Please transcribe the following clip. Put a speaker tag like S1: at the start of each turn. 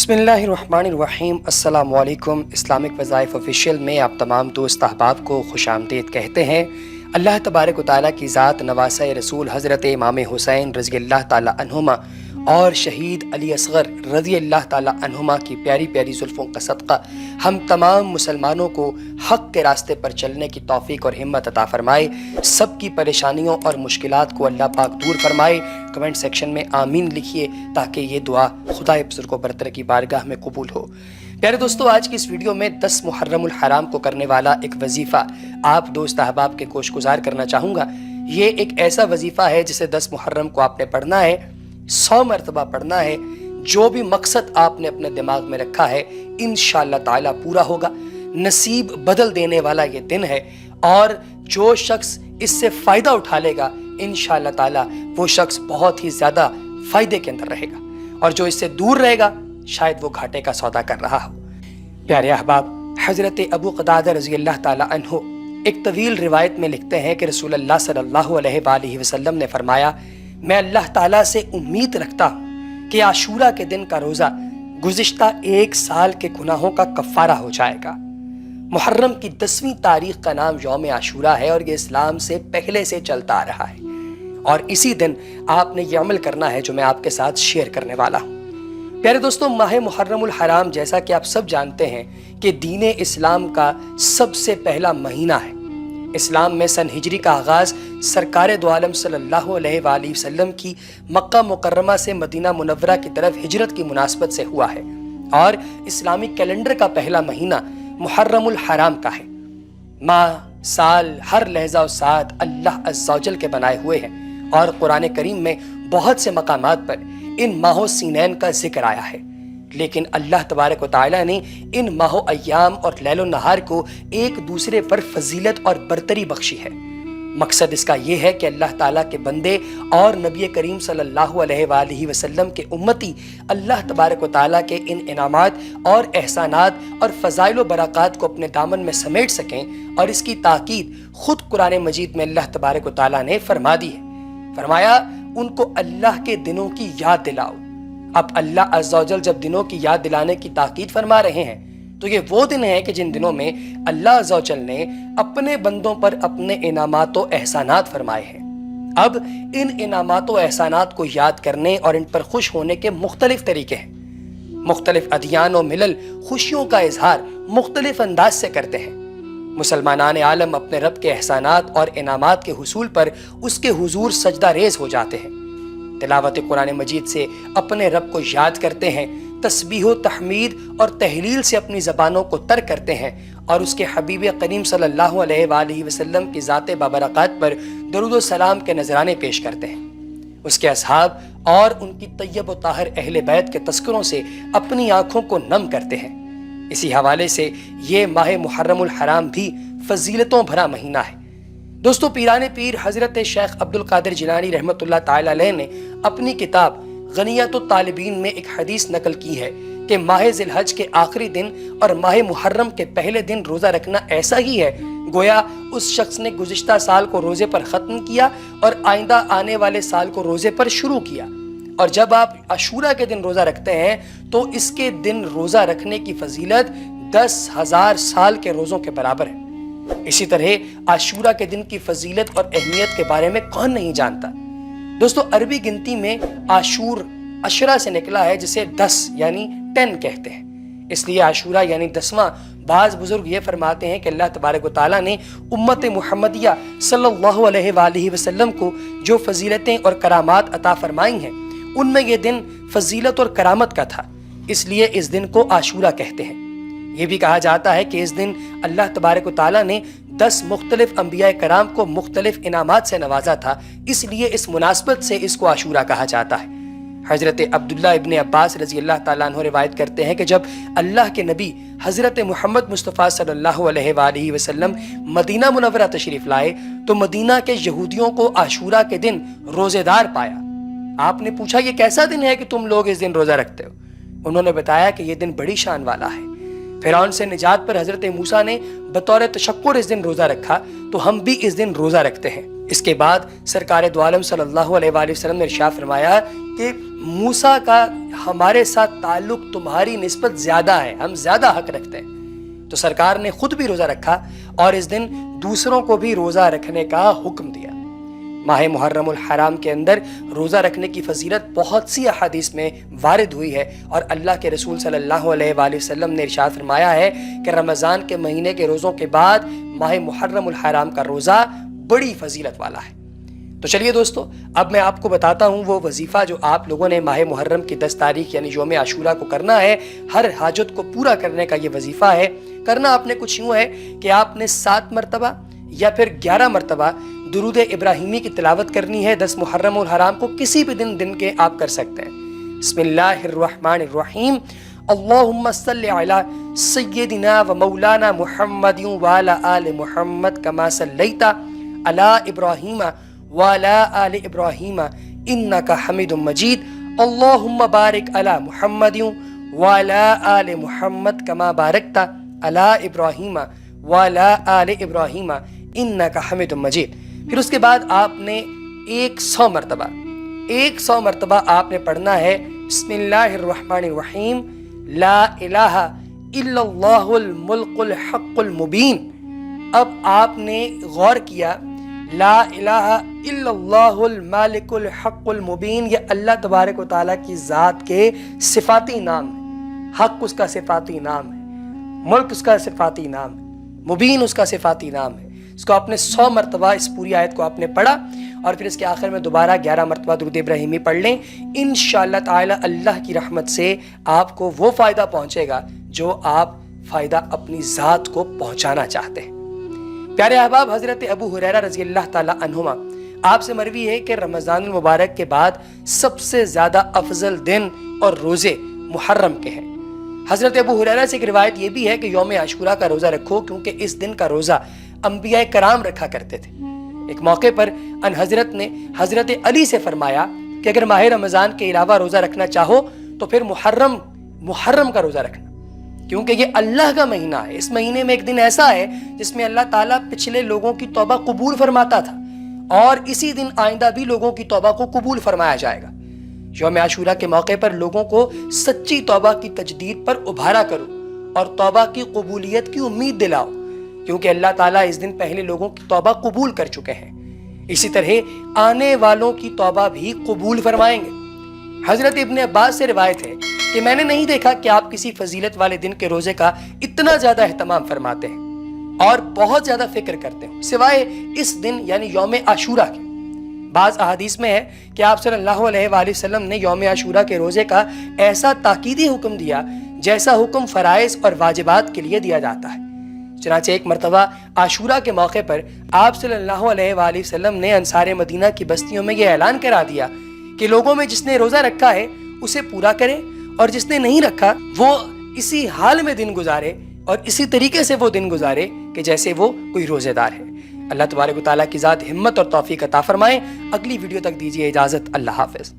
S1: बिस्मिल्लाहिर्रहमानिर्रहीम। अस्सलाम वालेकुम। इस्लामिक वज़ाइफ ऑफिशियल में आप तमाम दोस्त अहबाब को खुश आमदीद कहते हैं। अल्लाह तबारक व तआला की ज़ात नवासा रसूल हज़रत इमाम हुसैन रज़ी अल्लाह ताला अन्हुमा और शहीद अली असग़र रज़ी अल्लाह ताला अन्हुमा की प्यारी प्यारी ज़ुल्फ़ों का सदक़ा हम तमाम मुसलमानों को हक़ के रास्ते पर चलने की तौफ़ीक़ और हिम्मत अता फ़रमाए। सब की परेशानियों और मुश्किलात को अल्लाह पाक दूर फ़रमाए। कमेंट सेक्शन में आमीन लिखिए ताकि ये दुआ खुदाए बुज़ुर्ग व बरतर की बारगाह में कबूल हो। प्यारे दोस्तों, आज की इस वीडियो में 10 मुहर्रमुल हराम को करने वाला एक वजीफ़ा आप दोस्त अहबाब के गोशगुजार करना चाहूँगा। ये एक ऐसा वजीफ़ा है जिसे 10 मुहर्रम को आपने पढ़ना है, 100 मरतबा पढ़ना है। जो भी मकसद आपने अपने दिमाग में रखा है इंशाअल्लाह ताला पूरा होगा। नसीब बदल देने वाला ये दिन है और जो शख्स इससे फ़ायदा उठा लेगा इंशाअल्लाह ताला वो शख्स बहुत ही ज़्यादा फ़ायदे के अंदर रहेगा, और जो इससे दूर रहेगा शायद वो घाटे का सौदा कर रहा हो। प्यारे अहबाब, हज़रत अबू क़तादा रज़ी अल्लाह ताला अन्हु एक तवील रिवायत में लिखते हैं कि रसूल अल्लाह सल्लल्लाहु अलैहि वसल्लम ने फरमाया, मैं अल्लाह ताला से उम्मीद रखता हूँ कि आशूरा के दिन का रोज़ा गुज़िश्ता 1 साल के गुनाहों का कफ़ारा हो जाएगा। मुहर्रम की 10वीं तारीख का नाम यौम आशूरा है और ये इस्लाम से पहले से चलता आ रहा है, और इसी दिन आपने ये अमल करना है जो मैं आपके साथ शेयर करने वाला हूँ। प्यारे दोस्तों, माह मुहर्रमुल हराम जैसा कि आप सब जानते हैं कि दीन इस्लाम का सबसे पहला महीना है। इस्लाम में सन हिजरी का आगाज़ सरकार दो आलम सल्लल्लाहु अलैहि वसल्लम की मक्का मुकर्रमा से मदीना मुनव्वरा की तरफ हिजरत की मुनासबत से हुआ है, और इस्लामी कैलेंडर का पहला महीना मुहर्रमुल हराम का है। माह, साल, हर लहजा और साथ अल्लाह अज़्ज़ा व जल के बनाए हुए हैं, और कुरान करीम में बहुत से मकामात पर इन माहो सीनैन का जिक्र आया है। लेकिन अल्लाह तबारक व तआला ने इन माहो अय्याम और लैलो नहार को एक दूसरे पर फजीलत और बरतरी बख्शी है। मकसद इसका यह है कि अल्लाह ताला के बंदे और नबी करीम सल्लल्लाहु अलैहि वसल्लम के उम्मती अल्लाह तबारक व तआला के इन इनामात और एहसानात और फ़ज़ाइल व बरक़ात को अपने दामन में समेट सकें, और इसकी ताकीद खुद कुरान मजीद में अल्लाह तबारक व तआला ने फरमा दी है। फरमाया, उनको अल्लाह के दिनों की याद दिलाओ। अब अल्लाह अज़्ज़ा व जल जब दिनों की याद दिलाने की ताकीद फरमा रहे हैं तो ये वो दिन है कि जिन दिनों में अल्लाह अज़्ज़ा व जल ने अपने बंदों पर अपने इनामात व एहसानात फरमाए हैं। अब इन इनामात व एहसानात को याद करने और इन पर खुश होने के मुख्तलिफ तरीके हैं। मुख्तलिफ अदियान व मिलल खुशियों का इजहार मुख्तलिफ अंदाज से करते हैं। मुसलमानान आलम अपने रब के एहसानात और इनामात के हुसूल पर उसके हुजूर सजदा रेज हो जाते हैं, तिलावत कुरान मजीद से अपने रब को याद करते हैं, तस्बीह तहमीद और तहलील से अपनी ज़बानों को तर करते हैं, और उसके हबीब करीम सल्लल्लाहु अलैहि वसल्लम की ज़ात बाबरकत पर दरूद व सलाम के नजराने पेश करते हैं। उसके असहाब और उनकी तय्यब व ताहर अहले बैत के तस्करों से अपनी आँखों को नम करते हैं। इसी हवाले से ये माह मुहर्रमुल हराम भी फजीलतों भरा महीना है। दोस्तों, पीराने पीर हज़रत शेख अब्दुल कादिर जिलानी रहमतुल्लाह ताला अलैह ने अपनी किताब गनियतुत तालिबीन में एक हदीस नकल की है कि माह ज़िलहज के आखिरी दिन और माह मुहर्रम के पहले दिन रोज़ा रखना ऐसा ही है गोया उस शख्स ने गुज़िश्ता साल को रोज़े पर ख़त्म किया और आइंदा आने वाले साल को रोज़े पर शुरू किया। और जब आप आशूरा के दिन रोज़ा रखते हैं तो इसके दिन रोज़ा रखने की फजीलत 10,000 साल के रोज़ों के बराबर है। इसी तरह आशूरा के दिन की फजीलत और अहमियत के बारे में कौन नहीं जानता। दोस्तों, अरबी गिनती में आशूर अशरा से निकला है, जिसे 10 यानी 10 कहते हैं, इसलिए आशूरा यानी 10वां। बाज़ बुजुर्ग ये फरमाते हैं कि अल्लाह तबारक व तआला ने उम्मत मुहम्मदिया सल्लल्लाहु अलैहि वसल्लम को जो फजीलतें और करामात अता फरमाई हैं उनमें यह दिन फजीलत और करामत का था, इसलिए इस दिन को आशूरा कहते हैं। ये भी कहा जाता है कि इस दिन अल्लाह तबारक व तआला ने 10 मुख्तलिफ अंबिया कराम को मुख्तलिफ इनामात से नवाजा था, इसलिए इस मुनासबत से इसको आशूरा कहा जाता है। हज़रत अब्दुल्लाह इब्न अब्बास रज़ी अल्लाह ताला अन्हु रिवायत करते हैं कि जब अल्लाह के नबी हज़रत मुहम्मद मुस्तफ़ा सल्लल्लाहु अलैहि वसल्लम मदीना मुनव्वरा तशरीफ़ लाए तो मदीना के यहूदियों को आशूरा के दिन रोज़ेदार पाया। आपने पूछा, ये कैसा दिन है कि तुम लोग इस दिन रोज़ा रखते हो? उन्होंने बताया कि यह दिन बड़ी शान वाला है। फ़िरौन से निजात पर हज़रत मूसा ने बतौर तशक्कुर इस दिन रोज़ा रखा, तो हम भी इस दिन रोज़ा रखते हैं। इसके बाद सरकार दो आलम सल्लल्लाहु अलैहि वसल्लम ने इरशाद फरमाया کہ موسیٰ کا ہمارے ساتھ تعلق تمہاری نسبت زیادہ ہے، ہم زیادہ حق رکھتے ہیں، تو سرکار نے خود بھی روزہ رکھا اور اس دن دوسروں کو بھی روزہ رکھنے کا حکم دیا۔ ماہ محرم الحرام کے اندر روزہ رکھنے کی فضیلت بہت سی احادیث میں وارد ہوئی ہے، اور اللہ کے رسول صلی اللہ علیہ وآلہ وسلم نے ارشاد فرمایا ہے کہ رمضان کے مہینے کے روزوں کے بعد ماہ محرم الحرام کا روزہ بڑی فضیلت والا ہے۔ تو چلیے دوستو، اب میں آپ کو بتاتا ہوں وہ وظیفہ جو آپ لوگوں نے ماہ محرم کی 10 تاریخ یعنی یوم عاشورہ کو کرنا ہے۔ ہر حاجت کو پورا کرنے کا یہ وظیفہ ہے۔ کرنا آپ نے کچھ یوں ہے کہ آپ نے 7 مرتبہ یا پھر 11 مرتبہ درود ابراہیمی کی تلاوت کرنی ہے 10 محرم الحرام کو، کسی بھی دن کے آپ کر سکتے ہیں۔ بسم اللہ الرحمن الرحیم، اللہم صلی علی سیدنا و مولانا محمد وعلی آل محمد کما صلیت علی ابراہیم وعلی آل ابراہیم انک حمید مجید، اللہم بارک علی محمد وعلی آل محمد کما بارکت علی ابراہیم وعلی آل ابراہیم انک حمید مجید۔ پھر اس کے بعد آپ نے 100 مرتبہ آپ نے پڑھنا ہے بسم اللہ الرحمن الرحیم، لا الہ الا اللہ الملک الحق المبین۔ اب آپ نے غور کیا، لا الہ الا اللہ المالک الحق المبین، یہ اللہ تبارک و تعالیٰ کی ذات کے صفاتی نام ہے، حق اس کا صفاتی نام ہے، ملک اس کا صفاتی نام ہے، مبین اس کا صفاتی نام ہے۔ اس کو آپ نے 100 مرتبہ اس پوری آیت کو آپ نے پڑھا، اور پھر اس کے آخر میں دوبارہ 11 مرتبہ درود ابراہیمی پڑھ لیں۔ انشاءاللہ تعالی اللہ کی رحمت سے آپ کو وہ فائدہ پہنچے گا جو آپ فائدہ اپنی ذات کو پہنچانا چاہتے ہیں۔ پیارے احباب، حضرت ابو ہریرہ رضی اللہ تعالی عنہما آپ سے مروی ہے کہ رمضان المبارک کے بعد سب سے زیادہ افضل دن اور روزے محرم کے ہیں۔ حضرت ابو ہریرہ سے ایک روایت یہ بھی ہے کہ یوم عاشورہ کا روزہ رکھو، کیونکہ اس دن کا روزہ انبیاء کرام رکھا کرتے تھے۔ ایک موقع پر ان حضرت نے حضرت علی سے فرمایا کہ اگر ماہ رمضان کے علاوہ روزہ رکھنا چاہو تو پھر محرم کا روزہ رکھنا، کیونکہ یہ اللہ کا مہینہ ہے۔ اس مہینے میں ایک دن ایسا ہے جس میں اللہ تعالیٰ پچھلے لوگوں کی توبہ قبول فرماتا تھا، اور اسی دن آئندہ بھی لوگوں کی توبہ کو قبول فرمایا جائے گا۔ یوم عاشورہ کے موقع پر لوگوں کو سچی توبہ کی تجدید پر ابھارا کرو اور توبہ کی قبولیت کی امید دلاؤ، کیونکہ اللہ تعالیٰ اس دن پہلے لوگوں کی توبہ قبول کر چکے ہیں۔ اسی طرح آنے والوں کی توبہ بھی قبول فرمائیں گے۔ حضرت ابن عباس سے روایت ہے کہ میں نے نہیں دیکھا کہ آپ کسی فضیلت والے دن کے روزے کا اتنا زیادہ اہتمام فرماتے ہیں اور بہت زیادہ فکر کرتے ہیں سوائے اس دن یعنی یوم عاشورہ کے۔ بعض احادیث میں ہے کہ آپ صلی اللہ علیہ وآلہ وسلم نے یوم عاشورہ کے روزے کا ایسا تاکیدی حکم دیا جیسا حکم فرائض اور واجبات کے لیے دیا جاتا ہے۔ چنانچہ ایک مرتبہ عاشورہ کے موقع پر آپ صلی اللہ علیہ وآلہ وسلم نے انصار مدینہ کی بستیوں میں یہ اعلان کرا دیا کہ لوگوں میں جس نے روزہ رکھا ہے اسے پورا کرے، اور جس نے نہیں رکھا وہ اسی حال میں دن گزارے اور اسی طریقے سے وہ دن گزارے کہ جیسے وہ کوئی روزے دار ہے۔ اللہ تبارک و تعالیٰ کی ذات ہمت اور توفیق عطا فرمائے۔ اگلی ویڈیو تک دیجیے اجازت، اللہ حافظ۔